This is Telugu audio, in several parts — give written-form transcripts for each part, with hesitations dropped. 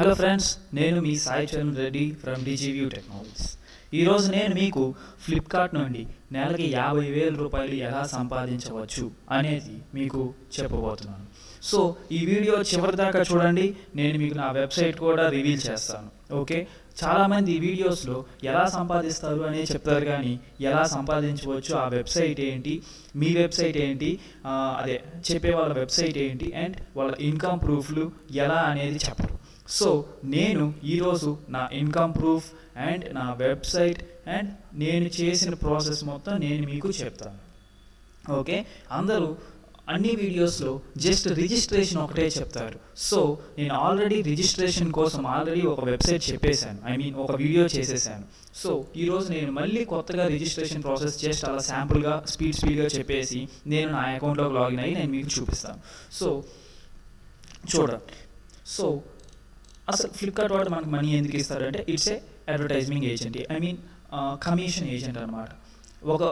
హలో ఫ్రెండ్స్, నేను మీ సాయి చరణ్ రెడ్డి ఫ్రమ్ డిజివ్యూ టెక్నాలజీస్. ఈరోజు నేను మీకు ఫ్లిప్కార్ట్ నుండి నెలకి 50,000 రూపాయలు ఎలా సంపాదించవచ్చు అనేది మీకు చెప్పబోతున్నాను. సో ఈ వీడియో చివరి దాకా చూడండి. నేను మీకు నా వెబ్సైట్ కూడా రివీల్ చేస్తాను. ఓకే, చాలామంది వీడియోస్లో ఎలా సంపాదిస్తారు అనే చెప్తారు, కానీ ఎలా సంపాదించవచ్చు, ఆ వెబ్సైట్ ఏంటి, మీ వెబ్సైట్ ఏంటి, అదే చెప్పే వాళ్ళ వెబ్సైట్ ఏంటి అండ్ వాళ్ళ ఇన్కమ్ ప్రూఫ్లు ఎలా అనేది చెప్పరు. సో నేను ఈరోజు నా ఇన్కమ్ ప్రూఫ్ అండ్ నా వెబ్సైట్ అండ్ నేను చేసిన ప్రాసెస్ మొత్తం నేను మీకు చెప్తాను. ఓకే, అందరూ అన్ని వీడియోస్లో జస్ట్ రిజిస్ట్రేషన్ ఒకటే చెప్తారు. సో నేను ఆల్రెడీ రిజిస్ట్రేషన్ కోసం ఒక వెబ్సైట్ చెప్పేశాను, ఒక వీడియో చేసేసాను. సో ఈరోజు నేను మళ్ళీ కొత్తగా రిజిస్ట్రేషన్ ప్రాసెస్ జస్ట్ అలా శాంపుల్గా స్పీడ్గా చెప్పేసి నేను నా అకౌంట్లోకి లాగిన్ అయ్యి నేను మీకు చూపిస్తాను. సో చూడండి. సో అసలు ఫ్లిప్కార్ట్ వాడు మనకు మనీ ఎందుకు ఇస్తారంటే it's a advertising agent, commission agent అనమాట. ఒక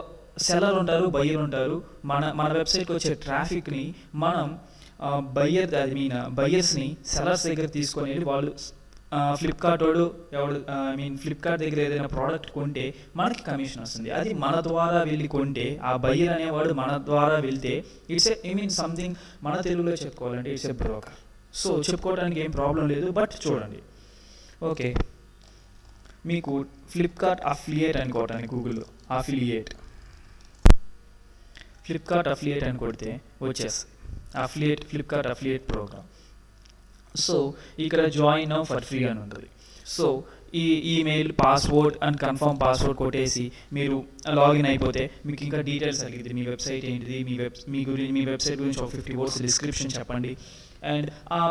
సెల్లర్ ఉంటారు, బయ్యర్ ఉంటారు. మన వెబ్సైట్కి వచ్చే ట్రాఫిక్ని మనం బయ్యర్స్ని సెల్లర్స్ దగ్గర తీసుకొని వెళ్ళి వాళ్ళు ఫ్లిప్కార్ట్ వాడు ఫ్లిప్కార్ట్ దగ్గర ఏదైనా ప్రోడక్ట్ కొంటే మనకి కమిషన్ వస్తుంది. అది మన ద్వారా వెళ్ళి కొంటే ఆ బయ్యర్ అనేవాడు మన ద్వారా వెళ్తే ఇట్స్ సంథింగ్ మన తెలుగులో చెప్పుకోవాలంటే ఇట్స్ ఏ బ్రోకర్. సో చెప్పుకోవడానికి ఏం ప్రాబ్లం లేదు, బట్ చూడండి. ఓకే, మీకు ఫ్లిప్కార్ట్ అఫిలియేట్ అని కొట్టండి గూగుల్లో. ఫ్లిప్కార్ట్ అఫిలియేట్ అని కొడితే వచ్చేస్తుంది ఫ్లిప్కార్ట్ అఫిలియేట్ ప్రోగ్రామ్. సో ఇక్కడ జాయిన్ నౌ ఫర్ ఫ్రీ అని ఉంటుంది. సో ఈ email password and confirm password కొట్టేసి మీరు లాగిన్ అయిపోతే మీకు ఇంకా డీటెయిల్స్ అడిగింది. మీ వెబ్సైట్ ఏంటిది, మీ వెబ్సైట్ గురించి ఒక 50 words డిస్క్రిప్షన్ చెప్పండి అండ్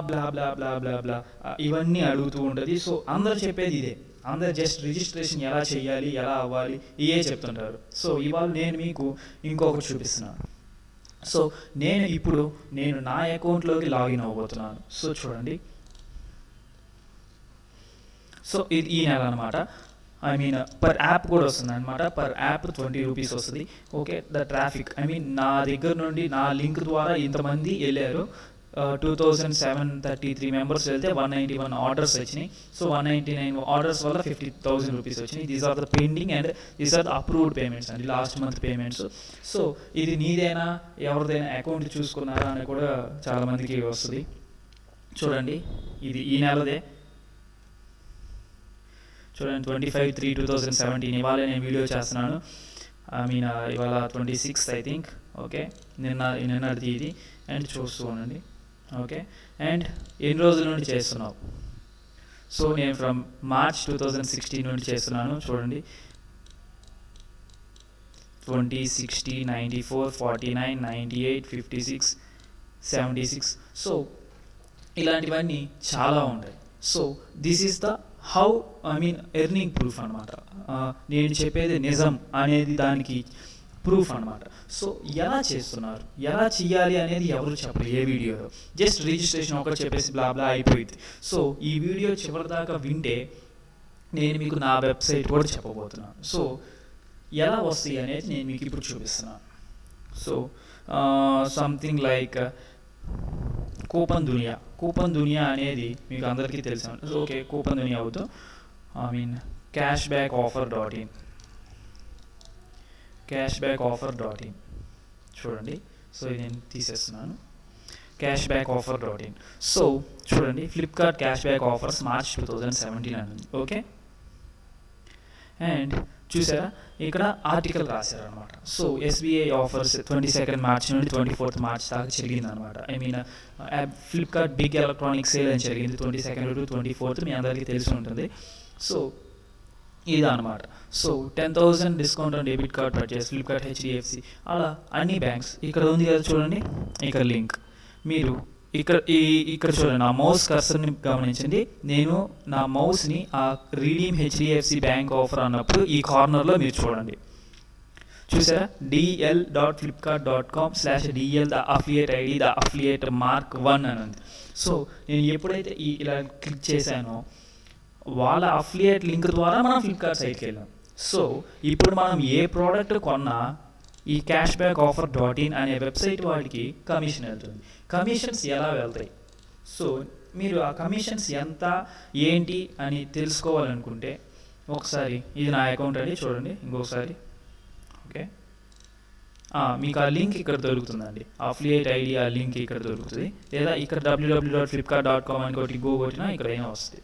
బ్లా బ్లా బ్లా బ్లా బ్లా ఇవన్నీ అడుగుతూ ఉంటుంది. సో అందరు చెప్పేది ఇదే, అందరు జస్ట్ రిజిస్ట్రేషన్ ఎలా చేయాలి, ఎలా అవ్వాలి ఇవే చెప్తుంటారు. సో ఇవాళ నేను మీకు ఇంకొకటి చూపిస్తున్నాను. సో నేను నా అకౌంట్లోకి లాగిన్ అవ్వబోతున్నాను. సో చూడండి. సో ఇది ఈ నెల అనమాట. పర్ యాప్ కూడా వస్తుంది అనమాట. పర్ యాప్ 20 రూపీస్ వస్తుంది. ఓకే, ద ట్రాఫిక్ నా దగ్గర నుండి నా లింక్ ద్వారా ఇంతమంది వెళ్ళారు. 2733 మెంబర్స్ వెళ్తే 191 ఆర్డర్స్ వచ్చినాయి. సో 199 ఆర్డర్స్ వల్ల 50,000 రూపీస్ వచ్చినాయి. These are the pending and these are the approved payments అండి, లాస్ట్ మంత్ పేమెంట్స్. సో ఇది నీదైనా ఎవరిదైనా అకౌంట్ చూసుకున్నారా అని కూడా చాలామందికి వస్తుంది. చూడండి, ఇది ఈ నెలదే. చూడండి, 25/3/2017 ఇవాళ నేను వీడియో చేస్తున్నాను. ఇవాళ 26th ఐ థింక్. ఓకే, నిన్నటిది ఇది అండ్ చూస్తూ ఉండండి. ఓకే, అండ్ ఎన్ని రోజుల నుండి చేస్తున్నావు? సో నేను ఫ్రమ్ మార్చ్ 2016 నుండి చేస్తున్నాను. చూడండి, 20, 60, 94, 49, 98, 56, 76. సో ఇలాంటివన్నీ చాలా ఉంటాయి. So this is the earning proof అనమాట. నేను చెప్పేది నిజం అనేది దానికి ప్రూఫ్ అనమాట. సో ఎలా చేస్తున్నారు, ఎలా చేయాలి అనేది ఎవరు చెప్పరు ఏ వీడియోలో. జస్ట్ రిజిస్ట్రేషన్ ఒకటి చెప్పేసి బ్లా బ్లా అయిపోయింది. సో ఈ వీడియో చివరి దాకా వింటే నేను మీకు నా వెబ్సైట్ కూడా చెప్పబోతున్నాను. సో ఎలా వస్తాయి అనేది నేను మీకు ఇప్పుడు చూపిస్తున్నాను. సో సంథింగ్ లైక్ కూపన్ దునియా అనేది మీకు అందరికీ తెలుసు. ఓకే, కూపన్ దునియా అవుతూ cashbackoffer.in చూడండి. సో ఇది నేను తీసేస్తున్నాను. cashbackoffer.in. సో చూడండి, ఫ్లిప్కార్ట్ క్యాష్బ్యాక్ ఆఫర్స్ మార్చ్ 2017 అని ఉంది. ఓకే, అండ్ చూసారా ఇక్కడ ఆర్టికల్ రాశారనమాట. సో SBI ఆఫర్స్ 22 మార్చ్ నుండి 24th మార్చ్ దాకా జరిగింది అనమాట. ఫ్లిప్కార్ట్ బిగ్ ఎలక్ట్రానిక్ సేల్ అని జరిగింది 22 to 24th. మీ అందరికీ తెలిసి ఉంటుంది. సో ఇది అనమాట. So 10,000 discount on debit card purchase Flipkart HDFC అలా అన్ని బ్యాంక్స్. ఇక్కడ ఉంది కదా చూడండి, ఇక్కడ లింక్. మీరు ఇక్కడ చూడండి, నా మౌస్ కర్సర్ని గమనించండి. నేను నా మౌస్ని ఆ రీడీమ్ HDFC బ్యాంక్ ఆఫర్ అన్నప్పుడు ఈ కార్నర్లో మీరు చూడండి, చూసారా, dl.flipkart.com/dl the affiliate ID the affiliate mark 1 అని ఉంది. సో నేను ఎప్పుడైతే ఇలా క్లిక్ చేశానో వాళ్ళ అఫిలియేట్ లింక్ ద్వారా మనం ఫ్లిప్కార్ట్ సైట్కి వెళ్ళాం. సో ఇప్పుడు మనం ఏ ప్రోడక్ట్ కొన్నా ఈ cashbackoffer.in అనే వెబ్సైట్ వాడికి కమిషన్ వెళ్తుంది. కమిషన్స్ ఎలా వెళ్తాయి? సో మీరు ఆ కమిషన్స్ ఎంత ఏంటి అని తెలుసుకోవాలనుకుంటే ఒకసారి ఇది నా అకౌంట్ అండి, చూడండి ఇంకొకసారి. ఓకే, మీకు ఆ లింక్ ఇక్కడ దొరుకుతుందండి, అఫిలియేట్ ఐడి ఆ లింక్ ఇక్కడ దొరుకుతుంది, లేదా ఇక్కడ www.flipkart.com అని కొట్టి గో కొట్టినా ఇక్కడ అయినా వస్తుంది.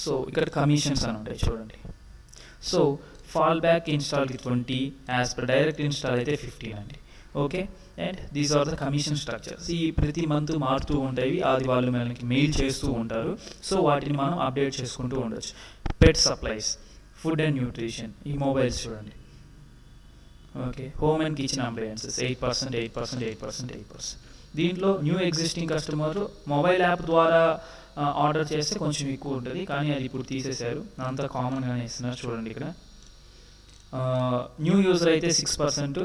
సో ఇక్కడ కమిషన్స్ అని ఉంటాయి చూడండి. సో ఫాల్ బ్యాక్ ఇన్స్టాల్కి 20, యాజ్ పర్ డైరెక్ట్ ఇన్స్టాల్ అయితే 15 అండి. Okay, and these are the commission structures. ఈ ప్రతి మంత్ మారుతూ ఉంటాయి, అది వాళ్ళు మనకి మెయిల్ చేస్తూ ఉంటారు. సో వాటిని మనం అప్డేట్ చేసుకుంటూ ఉండొచ్చు. పెట్ సప్లైస్, ఫుడ్ అండ్ న్యూట్రిషన్, ఈ మొబైల్స్ చూడండి. Okay, home and kitchen appliances 8%, 8%, 8%, 8%. దీంట్లో new existing customer mobile app ద్వారా ఆర్డర్ చేస్తే కొంచెం ఎక్కువ ఉంటుంది, కానీ అది ఇప్పుడు తీసేశారు, అంతా కామన్గానే ఇస్తున్నారు చూడండి. ఇక్కడ న్యూ యూజర్ అయితే 6%,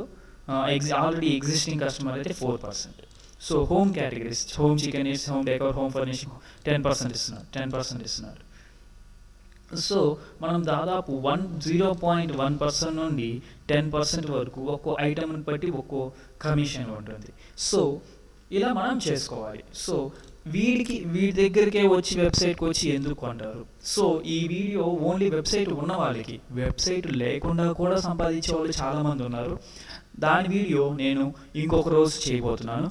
ఆల్రెడీ ఎగ్జిస్టింగ్ కస్టమర్ అయితే 4%. So home categories, home chicken eats, home decor, home furnishing 10% ఇస్తున్నారు. సో మనం దాదాపు 0.1% నుండి 10% వరకు ఒక్కో ఐటమ్ని బట్టి ఒక్కో కమిషన్ ఉంటుంది. సో ఇలా మనం చేసుకోవాలి. సో వీడి దగ్గరికే వచ్చి వెబ్సైట్కి వచ్చి ఎందుకు అంటారు? సో ఈ వీడియో ఓన్లీ వెబ్సైట్ ఉన్న వాళ్ళకి, వెబ్సైట్ లేకుండా కూడా సంపాదించే వాళ్ళు చాలామంది ఉన్నారు. దాని వీడియో నేను ఇంకొక రోజు చేయబోతున్నాను.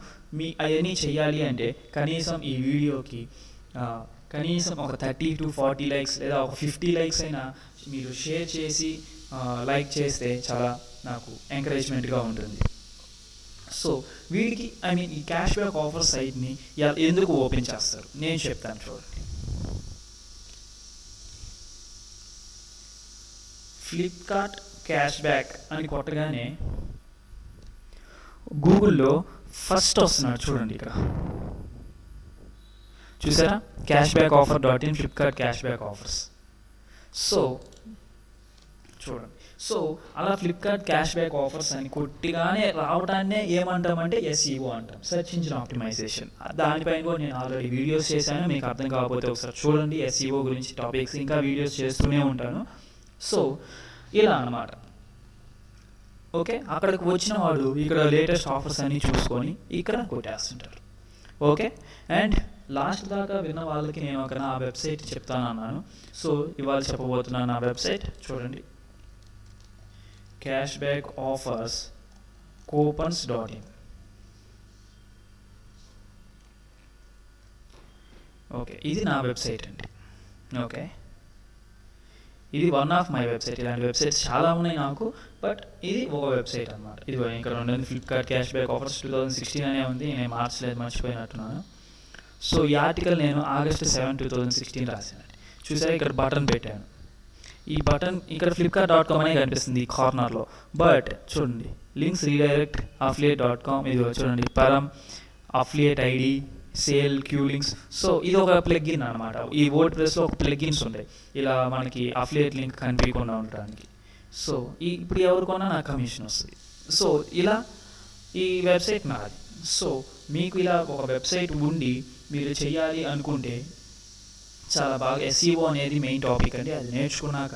అవన్నీ చేయాలి అంటే కనీసం ఈ వీడియోకి కనీసం ఒక 30 to 40 లైక్స్ లేదా ఒక 50 లైక్స్ అయినా మీరు షేర్ చేసి లైక్ చేస్తే చాలా నాకు ఎంకరేజ్మెంట్గా ఉంటుంది. సో వీడికి ఈ క్యాష్ బ్యాక్ ఆఫర్ సైట్ని ఎందుకు ఓపెన్ చేస్తారు నేను చెప్తాను చూడండి. ఫ్లిప్కార్ట్ క్యాష్ బ్యాక్ అని కొట్టగానే గూగుల్లో ఫస్ట్ వస్తున్నాడు చూడండి. ఇక్కడ చూసారా, cash back offer .in Flipkart cash back offers. So చూడండి, సో అలా ఫ్లిప్కార్ట్ క్యాష్ బ్యాక్ ఆఫర్స్ అని కొట్టిగానే రావడాన్నే ఏమంటామంటే SEO అంటాం, సెర్చ్ ఇంజిన్ ఆప్టిమైజేషన్. దానిపైన కూడా నేను ఆల్రెడీ వీడియోస్ చేశాను, మీకు అర్థం కాకపోతే ఒకసారి చూడండి. SEO గురించి టాపిక్స్ ఇంకా వీడియోస్ చేస్తూనే ఉంటాను. సో ఇలా అన్నమాట. ఓకే, అక్కడికి వచ్చిన వాడు ఇక్కడ లేటెస్ట్ ఆఫర్స్ అన్నీ చూసుకొని ఇక్కడ కొట్టేస్తుంటారు. ఓకే, అండ్ లాస్ట్ దాకా విన్న వాళ్ళకి నేను ఒక నా వెబ్సైట్ చెప్తాను అన్నాను. సో ఇవాళ చెప్పబోతున్నాను నా వెబ్సైట్ చూడండి, క్యాష్ బ్యాక్ ఆఫర్స్ కూపన్స్.in. ఓకే, ఇది నా వెబ్సైట్ అండి. ఓకే, ఇది వన్ ఆఫ్ మై వెబ్సైట్. ఇలాంటి వెబ్సైట్స్ చాలా ఉన్నాయి నాకు, బట్ ఇది ఒక వెబ్సైట్ అన్నమాట. ఇది ఇక్కడ ఉండేది ఫ్లిప్కార్ట్ క్యాష్ బ్యాక్ ఆఫర్స్ 2016 అనే ఉంది, నేను మార్చలేదు, మర్చిపోయినట్టున్నాను. సో ఈ ఆర్టికల్ నేను August 7, 2016 రాశాను. చూసారా, ఇక్కడ బటన్ పెట్టాను. ఈ బటన్ ఇక్కడ flipkart.com అనే కనిపిస్తుంది ఈ కార్నర్లో, బట్ చూడండి లింక్స్ రీడైరెక్ట్ affiliate.com, ఇది చూడండి పరం affiliate ID sale queue links. So ఇది ఒక ప్లగ్ఇన్ అనమాట. ఈ వర్డ్ప్రెస్లో ఒక ప్లగ్ఇన్స్ ఉంటాయి ఇలా మనకి అఫిలియేట్ లింక్ కనిపించకుండా ఉండడానికి. సో ఇప్పుడు ఎవరికొన్నా నాకు కమిషన్ వస్తుంది. సో ఇలా ఈ వెబ్సైట్ నాది. సో మీకు ఇలా ఒక వెబ్సైట్ ఉండి మీరు చేయాలి అనుకుంటే చాలా బాగా SEO అనేది మెయిన్ టాపిక్ అండి. అది నేర్చుకున్నాక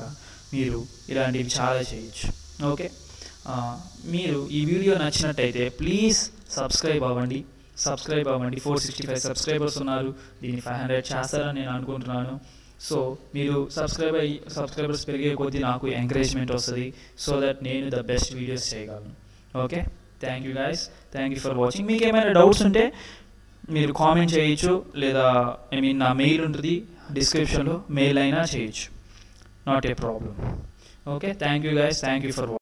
మీరు ఇలాంటివి చాలా చేయొచ్చు. ఓకే, మీరు ఈ వీడియో నచ్చినట్టయితే ప్లీజ్ సబ్స్క్రైబ్ అవ్వండి. 465 సబ్స్క్రైబర్స్ ఉన్నారు, దీన్ని 500 చేస్తారని నేను అనుకుంటున్నాను. సో మీరు సబ్స్క్రైబర్స్ పెరిగే కొద్దీ నాకు ఎంకరేజ్మెంట్ వస్తుంది, సో దట్ నేను ద బెస్ట్ వీడియోస్ చేయగలను. Okay, thank you guys, thank you for watching. మీకు ఏమైనా డౌట్స్ ఉంటే మీరు కామెంట్ చేయొచ్చు, లేదా నా మెయిల్ ఉంటుంది డిస్క్రిప్షన్లో, మెయిల్ అయినా చేయొచ్చు, not a problem. Okay, thank you guys, thank you for watching.